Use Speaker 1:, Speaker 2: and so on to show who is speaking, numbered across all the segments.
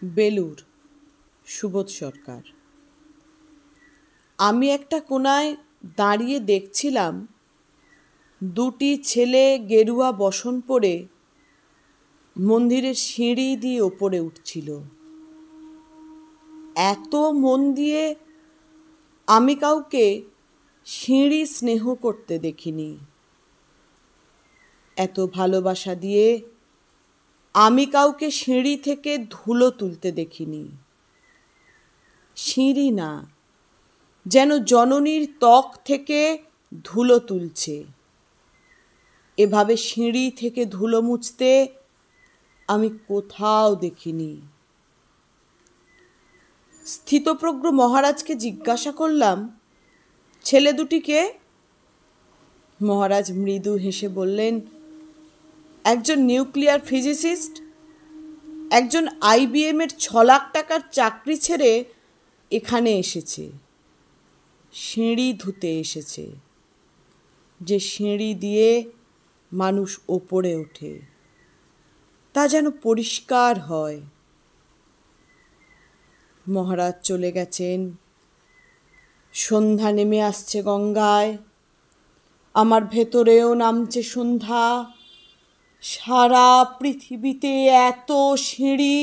Speaker 1: বেলুর, সুবোধ সরকার। আমি একটা কোণায় দাঁড়িয়ে দেখছিলাম দুটি ছেলে গেরুয়া বসন পরে মন্দিরের সিঁড়ি দিয়ে ওপরে উঠছিল। এত মন দিয়ে আমি কাউকে সিঁড়ি স্নেহ করতে দেখিনি, এত ভালোবাসা দিয়ে আমি কাউকে সিঁড়ি থেকে ধুলো তুলতে দেখিনি। সিঁড়ি না, যেন জননীর ত্বক থেকে ধুলো তুলছে। এভাবে সিঁড়ি থেকে ধুলো মুছতে আমি কোথাও দেখিনি। স্থিতপ্রজ্ঞ মহারাজকে জিজ্ঞাসা করলাম, ছেলে দুটিকে? মহারাজ মৃদু হেসে বললেন, একজন নিউক্লিয়ার ফিজিসিস্ট, একজন IBM-এর 6 লাখ টাকার চাকরি ছেড়ে এখানে এসেছে, সিঁড়ি ধুতে এসেছে। যে সিঁড়ি দিয়ে মানুষ ওপরে ওঠে তা যেন পরিষ্কার হয়। মহারাজ চলে গেছেন। সন্ধ্যা নেমে আসছে গঙ্গায়, আমার ভেতরেও নামছে সন্ধ্যা। সারা পৃথিবীতে এত সিঁড়ি,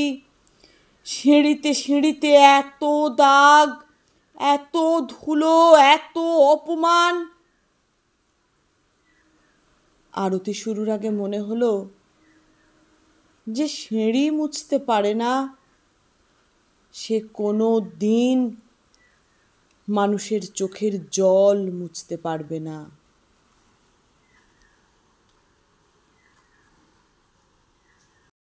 Speaker 1: সিঁড়িতে সিঁড়িতে এত দাগ, এত ধুলো, এত অপমান। আরতি শুরুর আগে মনে হলো, যে সিঁড়ি মুছতে পারে না সে কোনো দিন মানুষের চোখের জল মুছতে পারবে না।